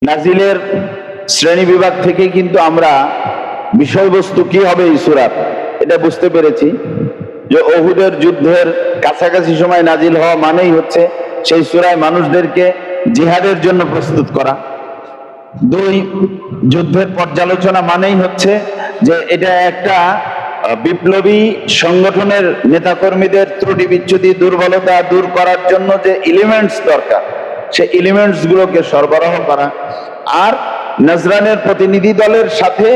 নাজিলের শ্রেণী বিভাগ থেকে কিন্তু আমরা বিষয়বস্তু কি হবে এই সূরার এটা বুঝতে পেরেছি যে উহুদের যুদ্ধের কাছাকাছি সময় নাজিল হওয়া মানেই হচ্ছে সেই সূরায় মানুষদেরকে জিহাদের জন্য প্রস্তুত করা। দুই, যুদ্ধের পর্যালোচনা মানেই হচ্ছে যে এটা একটা বিপ্লবী সংগঠনের নেতাকর্মীদের ত্রুটি বিচ্যুতি দুর্বলতা দূর করার জন্য যে এলিমেন্টস দরকার সেই এলিমেন্টস গুলোকে সরবরাহ করা। আর নজরানের প্রতিনিধি দলের সাথে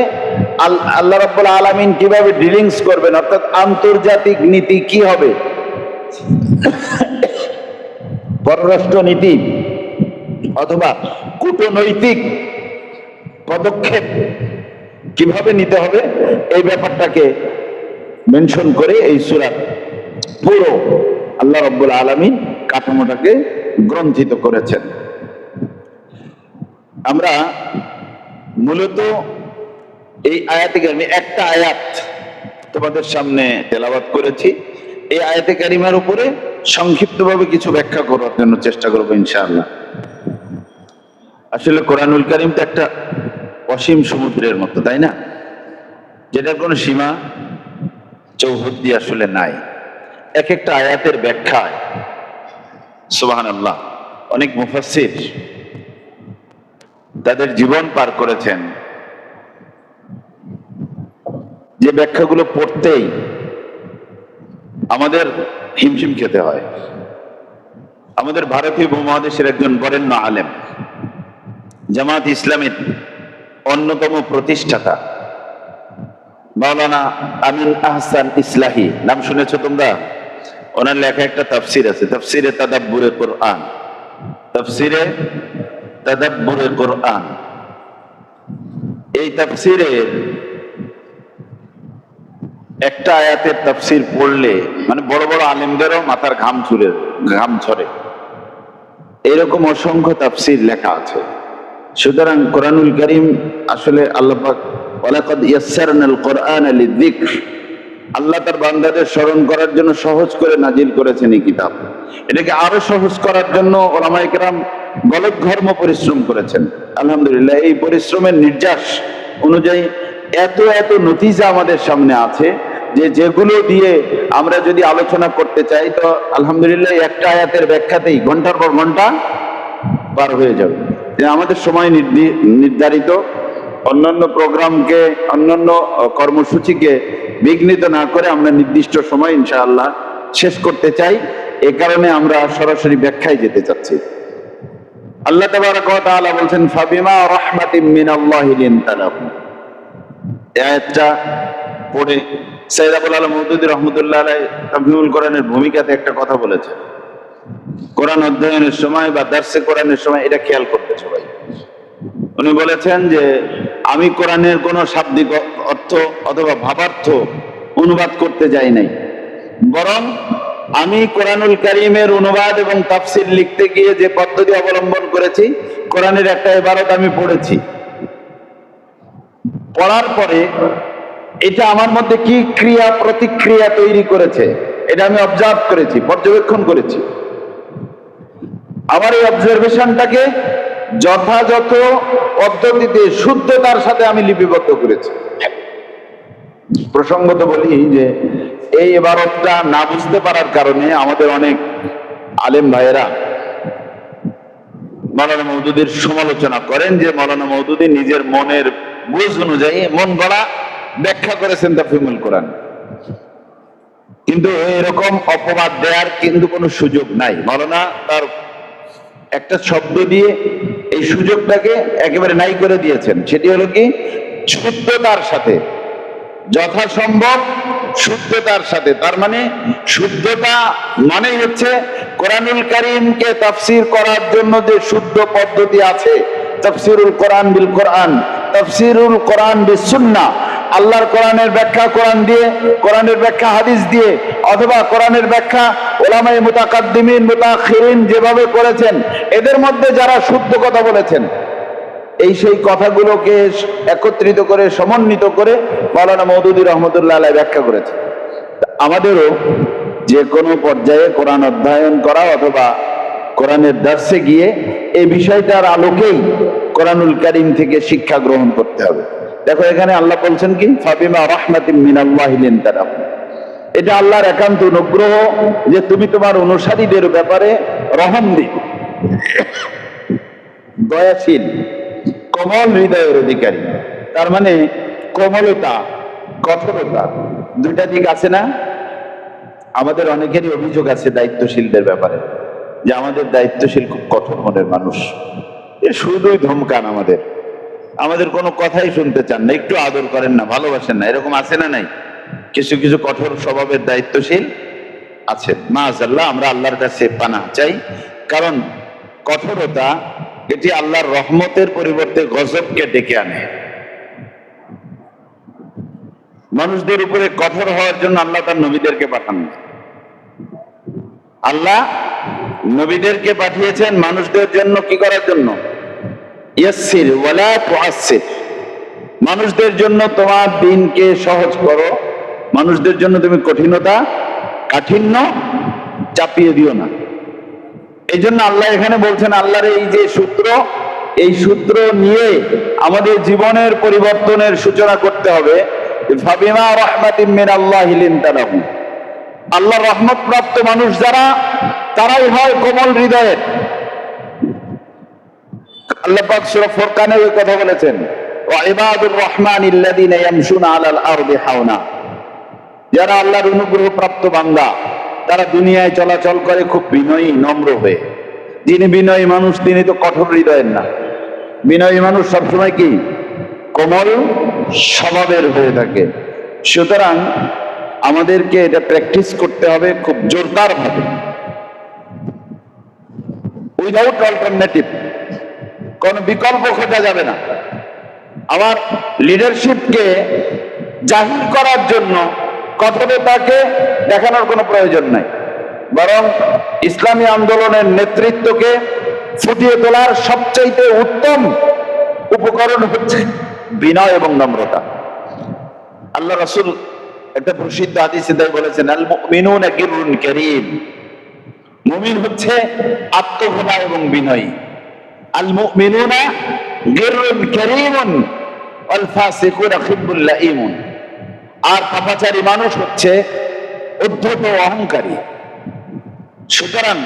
আল্লাহ রাব্বুল আলামিন কিভাবে ডিলিংস করবেন, অর্থাৎ আন্তর্জাতিক নীতি কি হবে, পররাষ্ট্র নীতি অথবা কূটনৈতিক পদক্ষেপ কিভাবে নিতে হবে এই ব্যাপারটাকে মেনশন করে এই সূরা পুরো আল্লাহ রাব্বুল আলামিন কাঠামোটাকে গ্রন্থিত করেছেন। আমরা মূলত এই আয়াতে কারিমে একটা আয়াত তোমাদের সামনে তেলাওয়াত করেছি। এই আয়াতে কারিমার উপরে সংক্ষিপ্তভাবে কিছু ব্যাখ্যা করার জন্য চেষ্টা করবো ইনশাআল্লাহ। আসলে কোরআনুল কারীম তো একটা অসীম সমুদ্রের মতো, তাই না, যেটার কোনো সীমা চৌহদ্দি আসলে নাই। এক একটা আয়াতের ব্যাখ্যায় সুবহানাল্লাহ অনেক মুফাসসির তাদের জীবন পার করেছেন, যে ব্যাখ্যাগুলো পড়তেই আমাদের হিমশিম খেতে হয়। আমাদের ভারতীয় উপমহাদেশের একজন বরেণ্য আলেম, জামাত ইসলামের অন্যতম প্রতিষ্ঠাতা মাওলানা আমিন আহসান ইসলাহি, নাম শুনেছো তোমরা? ওনার লেখা একটা তাফসির আছে, তাফসিরে তাদাব্বুরে কোরআন, তাফসিরে তাদাব্বুরে কোরআন। এই তাফসিরের একটা আয়াতের তাফসির পড়লে মানে বড় বড় আলেমদেরও মাথার ঘাম ঝরে, এরকম অসংখ্য তাফসির লেখা আছে। সুতরাং কোরআনুল কারীম আসলে আল্লাহ পাক ওয়ালাকাদ ইয়াসসারনাল কোরআনা লিযিকর, আল্লাহ তার বান্দাদের স্মরণ করার জন্য সহজ করে নাজিল করেছেন এই কিতাব। এটাকে আরো সহজ করার জন্য উলামায়ে কেরাম গলদঘর্ম পরিশ্রম করেছেন। আলহামদুলিল্লাহ, এই পরিশ্রমের নির্যাস অনুযায়ী এত এত নতিজা আমাদের সামনে আছে যে যেগুলো দিয়ে আমরা যদি আলোচনা করতে চাই তো আলহামদুলিল্লাহ একটা আয়াতের ব্যাখ্যাতেই ঘন্টার পর ঘন্টা পার হয়ে যাবে। আমাদের সময় নির্ধারিত, অন্যান্য প্রোগ্রামকে অন্যান্য কর্মসূচিকে বিঘ্নিত না করে আমরা নির্দিষ্ট সময় ইনশাআল্লাহ শেষ করতে চাই। এ কারণে আমরা সরাসরি ব্যাখ্যায় যেতে চাচ্ছি। আল্লাহ তাবারাক ওয়া তাআলা বলেন ফাবিমা রাহমাতিম মিনাল্লাহি লিনতা লাহুম। এই আয়াতটা পড়ে সাইয়্যিদ আবুল আলা মওদুদী রাহমাতুল্লাহ আলাইহি তাফসীরুল কোরআনের ভূমিকাতে একটা কথা বলেছেন। কোরআন অধ্যয়নের সময় বা দার্সে কোরআনের সময় এটা খেয়াল করতে সবাই। উনি বলেছেন যে আমি কোরআনের কোনো শাব্দিক অর্থ অথবা ভাবার্থ অনুবাদ করতে যাই নাই, বরং আমি কোরআনুল কারীমের অনুবাদ এবং তাফসীর লিখতে গিয়ে যে পদ্ধতি অবলম্বন করেছি, কোরআনের একটা ইবারত আমি পড়েছি, পড়ার পরে এটা আমার মধ্যে কি ক্রিয়া প্রতিক্রিয়া তৈরি করেছে এটা আমি অবজার্ভ করেছি, পর্যবেক্ষণ করেছি। আমার এই অবজারভেশনটাকে যথাযথ পদ্ধতিতে শুদ্ধতার সাথে আমি লিপিবদ্ধ করেছি। প্রসঙ্গত বলি যে এই ইবারতটা না বুঝতে পারার কারণে আমাদের অনেক আলেম ভাইয়েরা মাওলানা মওদুদীর সমালোচনা করেন যে মাওলানা মওদুদী নিজের মনের বুঝ অনুযায়ী মন গড়া ব্যাখ্যা করেছেন তাফসীরুল কোরআন, কিন্তু এরকম অপবাদ দেওয়ার কিন্তু কোনো সুযোগ নাই। মাওলানা তার একটা শব্দ দিয়ে এই সুযোগটাকে একেবারে নাই করে দিয়েছেন, সেটি হলো কি শুদ্ধতার সাথে, যথাসম্ভব শুদ্ধতার সাথে। তার মানে শুদ্ধতা মানেই হচ্ছে কোরআনুল কারীমকে তাফসীর করার জন্য যে শুদ্ধ পদ্ধতি আছে, তাফসীরুল কোরআন বিল কোরআন, তাফসীরুল কোরআন বিস সুন্নাহ, আল্লাহর কোরআনের ব্যাখ্যা কোরআন দিয়ে, কোরআনের ব্যাখ্যা হাদিস দিয়ে, অথবা কোরআনের ব্যাখ্যা উলামায়ে মুতাকাদ্দিমিন মুতাআখিরিন যেভাবে করেছেন, এদের মধ্যে যারা শুদ্ধ কথা বলেছেন, এই সেই কথাগুলোকে একত্রিত করে সমন্বিত করে মাওলানা মওদুদী রাহমাতুল্লাহ আলাইহি ব্যাখ্যা করেছেন। আমাদেরও যে কোনো পর্যায়ে কোরআন অধ্যয়ন করা অথবা কোরআনের দার্সে গিয়ে এই বিষয়টার আলোকেই কোরআনুল কারীম থেকে শিক্ষা গ্রহণ করতে হবে। দেখো এখানে আল্লাহ বলছেন কি, ফাবিমা রাহমাতিম মিনাল্লাহি লিনতা লাহুম। এটা আল্লাহর একান্ত অনুগ্রহ যে তুমি তোমার অনুসারীদের ব্যাপারে রহম দিও, দয়াশীল, কোমল হৃদয়ের অধিকারী। তার মানে কোমলতা, কঠোরতা, দুইটা দিক আছে না? আমাদের অনেকেরই অভিযোগ আছে দায়িত্বশীলদের ব্যাপারে, যে আমাদের দায়িত্বশীল খুব কঠোর মনের মানুষ, এ শুধুই ধমকান, আমাদের কোনো কথাই শুনতে চান না, একটু আদর করেন না, ভালোবাসেন না, এরকম আছে না নাই? কিছু কিছু কঠোর স্বভাবের দায়িত্বশীল আছে, মাআযাল্লাহ, আমরা আল্লাহর কাছে পানাহ চাই। কারণ কঠোরতা এটি আল্লাহর রহমতের পরিবর্তে গজবকে ডেকে আনে। মানুষদের উপরে কঠোর হওয়ার জন্য আল্লাহ তার নবীদেরকে পাঠান না। আল্লাহ নবীদেরকে পাঠিয়েছেন মানুষদের জন্য কি করার জন্য? ইয়াসসির ওয়ালা তুআসসির, মানুষদের জন্য তোমার দ্বীনকে সহজ করো, মানুষদের জন্য তুমি কাঠিন্য চাপিয়ে দিও না। এই জন্য আল্লাহ এখানে বলছেন, আল্লাহর এই যে সূত্র, এই সূত্র নিয়ে আমাদের জীবনের পরিবর্তনের সূচনা করতে হবে। ফাবিমা রাহমাতিম মিনাল্লাহি লিনতা লাহুম, আল্লাহর রহমত প্রাপ্ত মানুষ যারা, তারাই হয় কোমল হৃদয়ের। আল্লাহ পাক সূরা ফুরকানে ওই কথা বলেছেন, ওয়া ইবাদুর রহমানিল্লাযীনা ইয়ামশুনা আলাল আরদি হাওনা, যারা আল্লাহর অনুগ্রহ প্রাপ্ত বান্দা, তারা দুনিয়ায় চলাচল করে খুব বিনয়ী নম্র হয়ে। যিনি বিনয়ী মানুষ তিনি তো কঠোর হৃদয়ের না, বিনয়ী মানুষ সবসময় কি কোমল স্বভাবের হয়ে থাকে। সুতরাং আমাদেরকে এটা প্র্যাকটিস করতে হবে খুব জোরদার ভাবে, উইদাউট অল্টারনেটিভ, কোন বিকল্প খোঁজা যাবে না। আমার লিডারশিপকে জাহির করার জন্য কঠোরতাকে দেখানোর কোনো প্রয়োজন নাই, বরং ইসলামী আন্দোলনের নেতৃত্বকে ফুটিয়ে তোলার সবচাইতে উত্তম উপকরণ হচ্ছে বিনয় এবং নম্রতা। আল্লাহ রাসূল একটা প্রসিদ্ধ হাদিসে তাই বলেছেন, আল মুমিনুনা গিররুন কারীম, মুমিন হচ্ছে আত্মভোলা এবং বিনয়ী। আল মুমিনুনা গিররুন কারীমুন ওয়াল ফাসিকুনা খিব্বুল লাঈমুন, আর পাপাচারী মানুষ হচ্ছে উদ্ধত অহংকারী। সুতরাং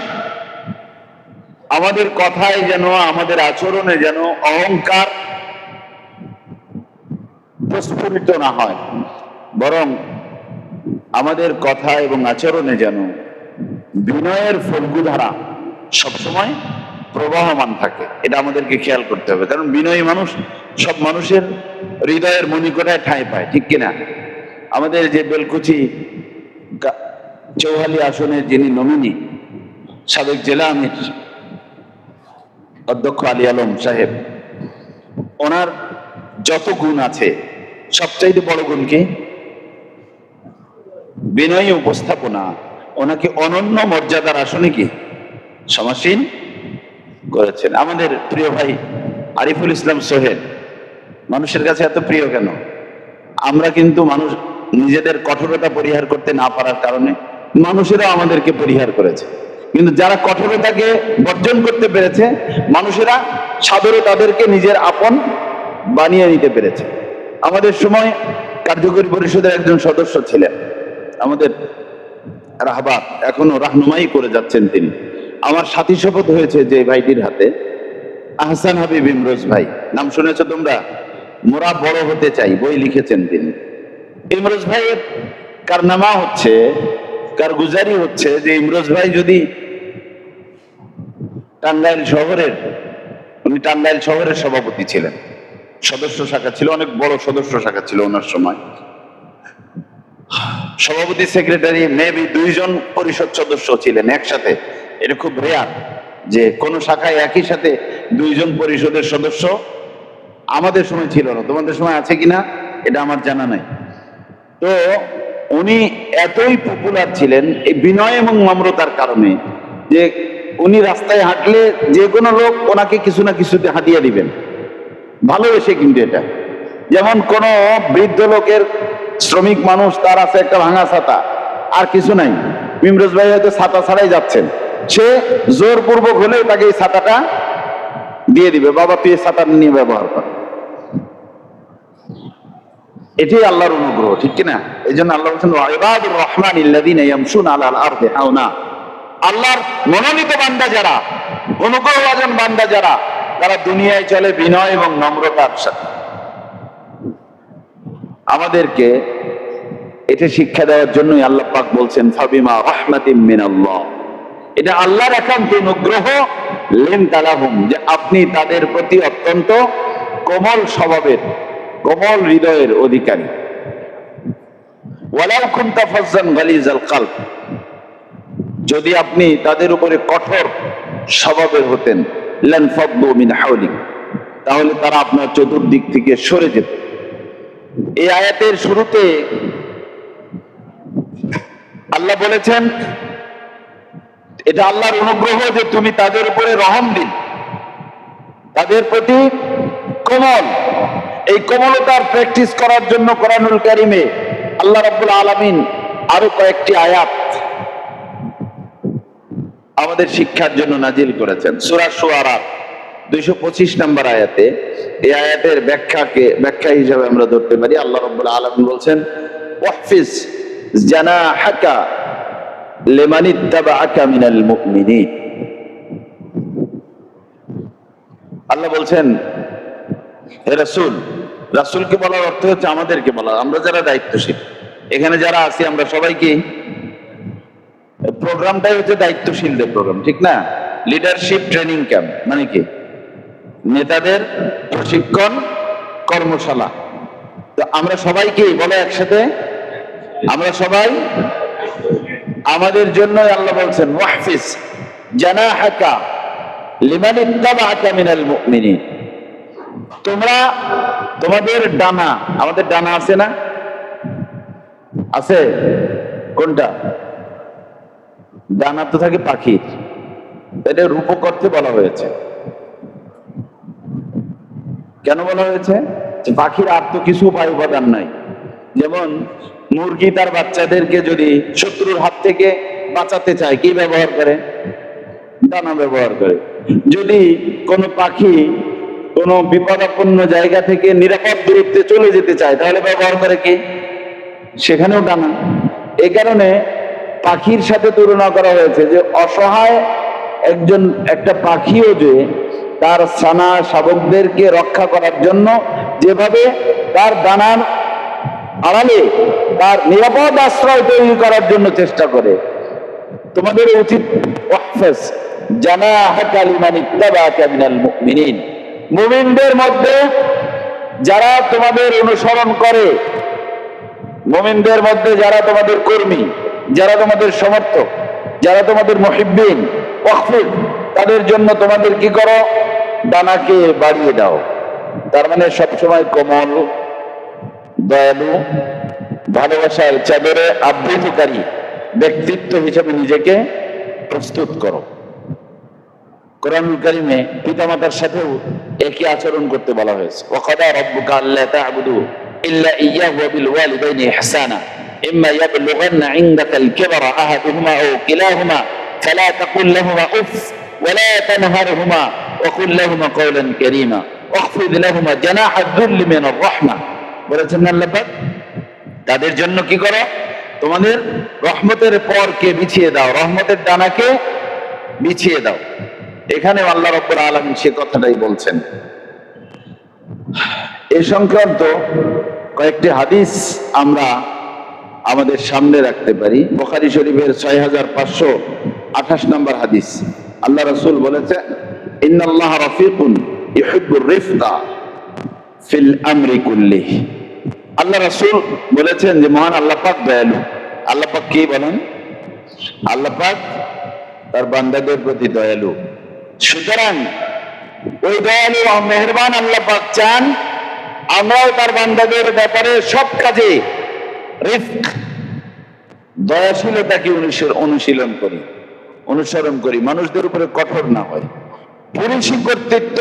আমাদের কথায় যেন, আমাদের আচরণে যেন অহংকার প্রস্ফুটিত না হয়, বরং আমাদের কথা এবং আচরণে যেন বিনয়ের ফল্গুধারা সবসময় প্রবাহমান থাকে। এটা আমাদেরকে খেয়াল করতে হবে, কারণ বিনয়ী মানুষ সব মানুষের হৃদয়ের মণিকোঠায় ঠাঁই পায়, ঠিক কিনা? আমাদের যে বেলকুচি চৌহালি আসনের যিনি নমিনি, সাবেক জেলা আমির অধ্যক্ষ আলী আলম সাহেব, ওনার যত গুণ আছে সবচাইতে বড় গুণ কি? বিনয়ী উপস্থাপনা। ওনাকে অনন্য মর্যাদার আসনে কি সমাসীন করেছেন। আমাদের প্রিয় ভাই আরিফুল ইসলাম সোহেল মানুষের কাছে এত প্রিয় কেন? আমরা কিন্তু মানুষ নিজেদের কঠোরতা পরিহার করতে না পারার কারণে মানুষেরাও আমাদেরকে পরিহার করেছে, কিন্তু যারা কঠোরতাকে বর্জন করতে পেরেছে, মানুষেরা সাদরে তাদেরকে নিজের আপন বানিয়ে নিতে পেরেছে। আমাদের সময় কার্যকরী পরিষদের একজন সদস্য ছিলেন আমাদের রাহবার, এখনো রাহনুমাই করে যাচ্ছেন তিনি। আমার সাথী শপথ হয়েছে যে ভাইটির হাতে, আহসান হাবিব ইমরোজ ভাই, নাম শুনেছো তোমরা? মোরা বড় হতে চাই বই লিখেছেন তিনি। ইমরোজ ভাইয়ের কারনামা হচ্ছে, কারগুজারি হচ্ছে যে ইমরোজ ভাই যদি টাঙ্গাইল শহরের, উনি টাঙ্গাইল শহরের সভাপতি ছিলেন, সদস্য শাখা ছিল, অনেক বড় সদস্য শাখা ছিল ওনার সময়। সভাপতি সেক্রেটারি মেবি 2 জন পরিষদ সদস্য ছিলেন একসাথে। এটা খুব রেয়ার যে কোন শাখায় একই সাথে 2 জন পরিষদের সদস্য। আমাদের সময় ছিল না, তোমাদের সময় আছে কিনা এটা আমার জানা নাই। তো উনি এতই পপুলার ছিলেন এই বিনয় এবং নম্রতার কারণে যে উনি রাস্তায় হাঁটলে যে কোনো লোক ওনাকে কিছু না কিছুতে হাঁটিয়ে দিবেন, ভালোবেসে। কিন্তু এটা যেমন কোন বৃদ্ধ লোকের, শ্রমিক মানুষ, তার আছে একটা ভাঙা ছাতা, আর কিছু নাই, ইমরোজ ভাই হয়তো ছাতা ছাড়াই যাচ্ছেন, সে জোরপূর্বক হলেও তাকে এই ছাতাটা দিয়ে দিবে, বাবা তুই ছাতা নিয়ে ব্যবহার কর। এটাই আল্লাহর অনুগ্রহ, ঠিক কিনা? এই জন্য আল্লাহ বলছেন ইবাদুর রহমানিল্লাযীনা ইয়ামশুনা আলাল আরদি হাওনা। আল্লাহর মনোনীত বান্দা যারা, অনুগ্রহভাজন বান্দা যারা, তারা দুনিয়ায় চলে বিনয় এবং নম্রতার সাথে। আমাদেরকে এটা শিক্ষা দেওয়ার জন্যই আল্লাহ পাক বলছেন ফাবিমা রাহমাতিম মিনাল্লাহ, এটা আল্লাহর একান্ত অনুগ্রহ, লিনতা লাহুম, যে আপনি তাদের প্রতি অত্যন্ত কোমল স্বভাবের, কোমল হৃদয়ের অধিকারী। ওয়ালাউ কুনতা ফাজ্জান গালিজাল কলব, যদি আপনি তাদের উপরে কঠোর স্বভাবের হতেন, লানফাদ্দু মিন হাওলিক, তাহলে তারা আপনার চতুর্দিক থেকে সরে যেত। এই আয়াতের শুরুতে আল্লাহ বলেছেন এটা আল্লাহর অনুগ্রহ যে তুমি তাদের উপরে রহম দিন, তাদের প্রতি কোমল। এই কোমলতার প্র্যাকটিস করার জন্য কোরআনুল কারীমে আল্লাহ রাব্বুল আলামিন আরো কয়েকটি আয়াত আমাদের শিক্ষার জন্য নাজিল করেছেন। সূরা শুআরা 225 নম্বর আয়াতে, এই আয়াতের ব্যাখ্যা হিসেবে আমরা ধরতে পারি আল্লাহ রাব্বুল আলামিন বলছেন ওয়াহফিজ জানাহাকা লিমান ইত্তাবাআকা মিনাল মুমিনিন। আল্লাহ বলছেন হে রাসূল, রাসূলকে বলার অর্থ হচ্ছে আমাদেরকে বলা, আমরা যারা দায়িত্বশীল এখানে যারা আছি আমরা সবাই কি, প্রোগ্রামটাই হচ্ছে দায়িত্বশীলদের প্রোগ্রাম, ঠিক না? লিডারশিপ ট্রেনিং ক্যাম্প মানে কি, নেতাদের প্রশিক্ষণ কর্মশালা। তো আমরা সবাই কি বলে একসাথে, আমরা সবাই আমাদের জন্য আল্লাহ বলছেন ওয়াহফিজ জানাহাকা লিমান ইত্তাবাআকা মিনাল মুমিনিন, তোমরা তোমাদের ডানা, আমাদের ডানা আছে না? আছে? কোনটা? ডানা তো থাকে পাখির, এটা রূপক অর্থে বলা হয়েছে। কেন বলা হয়েছে? যে পাখির আর তো কিছু উপায় উপাদান নাই। যেমন মুরগি তার বাচ্চাদেরকে যদি শত্রুর হাত থেকে বাঁচাতে চায় কি ব্যবহার করে? ডানা ব্যবহার করে। যদি কোনো পাখি কোনো বিপদাপন্ন জায়গা থেকে নিরাপদ দূরত্বে চলে যেতে চায় তাহলে ব্যবহার করে কি? সেখানেও ডানা। এই কারণে পাখির সাথে তুলনা করা হয়েছে যে অসহায় একটা পাখিও যে তার ছানা শাবকদেরকে রক্ষা করার জন্য যেভাবে তার ডানার আড়ালে তার নিরাপদ আশ্রয় তৈরি করার জন্য চেষ্টা করে, তোমাদের উচিত ওয়াহফিজ জানাহাকা লিমান ইত্তাবাআকা মিনাল মুমিনিন, মুমিনদের মধ্যে যারা তোমাদের অনুসরণ করে, মুমিনদের মধ্যে যারা তোমাদের কর্মী, যারা তোমাদের সমর্থক, যারা তোমাদের মুহিব্বিন, ওয়াহফিজ তাদের জন্য তোমাদের কি করো? ডানাকে বাড়িয়ে দাও। তার মানে সবসময় কোমল, দয়ালু, ভালোবাসার চাদরে আবৃতকারী ব্যক্তিত্ব হিসেবে নিজেকে প্রস্তুত করো। কোরআনুল কারীমে পিতামাতার সাথেও একই আচরণ করতে বলা হয়েছে। ওয়াকাদা রাব্বুকা আল্লা তা'বুদু ইল্লা ইয়্যাহু ওয়া বিল ওয়ালিদাইনি ইহসানা ইম্মা ইয়াবলুগান্না ইনদাকাল কিবরা আহাদুহুমা আও কিলাহুমা ফালা তাকুল লাহুমা উফ ওয়া লা তানহারহুমা ওয়া কুল লাহুমা কাওলান কারীমা ওয়াখফিদ লাহুমা জানাহা যুল্লি মিনার রাহমা। বলেছেন আল্লাহ পাক তাদের জন্য কি করো? তোমাদের রহমতের পরকে বিছিয়ে দাও, রহমতের ডানাকে বিছিয়ে দাও। এখানে আল্লাহ রাব্বুল আলামিন সে কথাটাই বলছেন। এই সংক্রান্ত কয়েকটি হাদিস আমরা আমাদের সামনে রাখতে পারি। বুখারী শরীফের 6528 নম্বর হাদিস, আল্লাহ রাসূল বলেছেন ইন্নাল্লাহা রাফিকুন ইউহিব্বুর রিফকা ফিল আমরি কুল্লিহি। আল্লাহ রাসূল বলেছেন যে মহান আল্লাহ পাক দয়ালু। আল্লাহ পাক কি বলেন? আল্লাহ পাক তার বান্দাদের প্রতি দয়ালু। সুতরাং ওই দয়ালু ও মেহেরবান আল্লাহ পাক চান আমরাও তার বান্দাদের ব্যাপারে সব কাজে রিফক, দয়াশীলতাকে অনুসরণ করি, মানুষদের উপরে কঠোর না হয়। পুরুষী কর্তৃত্ব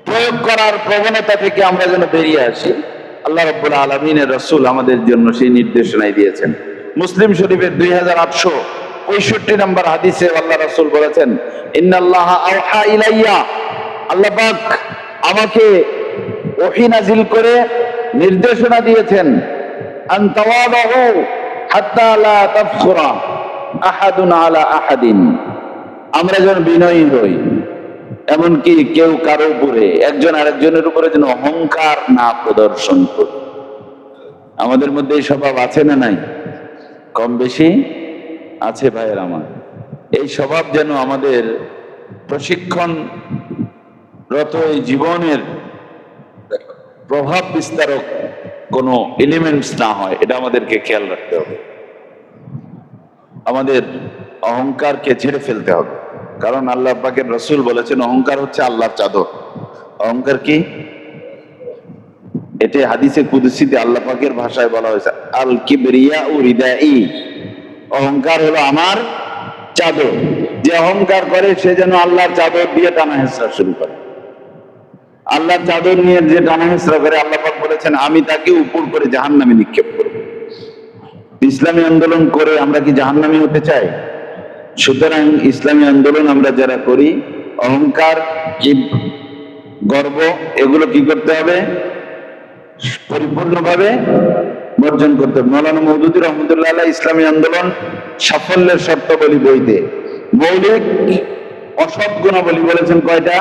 প্রয়োগ করার প্রবণতা থেকে আমরা যেন বেরিয়ে আসি, আল্লাহ রাব্বুল আলামিনের রাসূল আমাদের জন্য সেই নির্দেশনাই দিয়েছেন। মুসলিম শরীফের 2865 নম্বর হাদিসে আল্লাহ রাসূল বলেছেন ইন্নাল্লাহা আওহা ইলাইয়া আল্লাহ পাক আমাকে ওহী নাজিল করে নির্দেশনা দিয়েছেন, আন তাওয়াদু হাত্তা লা তাফখুরা আহাদুন আলা আহাদিন, আমরা যেন বিনয়ী হই, এমনকি কেউ কারো উপরে, একজন আরেকজনের উপরে যেন অহংকার না প্রদর্শন করে। আমাদের মধ্যে এই স্বভাব আছে না নাই? কম বেশি আছে ভাইয়ের আমার। এই স্বভাব যেন আমাদের প্রশিক্ষণরত এই জীবনের প্রভাব বিস্তারক কোনো এলিমেন্টস না হয়, এটা আমাদেরকে খেয়াল রাখতে হবে। আমাদের অহংকারকে ছেড়ে ফেলতে হবে, কারণ আল্লাহ পাকের রসুল বলেছেন অহংকার হচ্ছে আল্লাহর চাদর। অহংকার কি? এটা হাদিসে কুদসিতে আল্লাহ পাকের ভাষায় বলা হয়েছে, আল কিবরিয়া ও রিদাই, অহংকার হলো আমার চাদর। যে অহংকার করে সে যেন আল্লাহর চাদর দিয়ে টানা হেঁচড়া শুরু করে। আল্লাহর চাদর নিয়ে যে টানা হেঁচড়া করে, আল্লাহ পাক বলেছেন আমি তাকে উপর করে জাহান্নামে নিক্ষেপ করব। ইসলামী আন্দোলন করে আমরা কি জাহান্নামী হতে চাই? সুতরাং ইসলামী আন্দোলন আমরা যারা করি, অহংকার, গর্ব, এগুলো কি করতে হবে? পরিপূর্ণভাবে বর্জন করতে হবে। মৌলানা মওদুদী রহমতুল্লাহ আলাইহি ইসলামী আন্দোলন সাফল্যের শর্তাবলী বইতে মৌলিক অসৎ গুণাবলী বলেছেন কয়টা?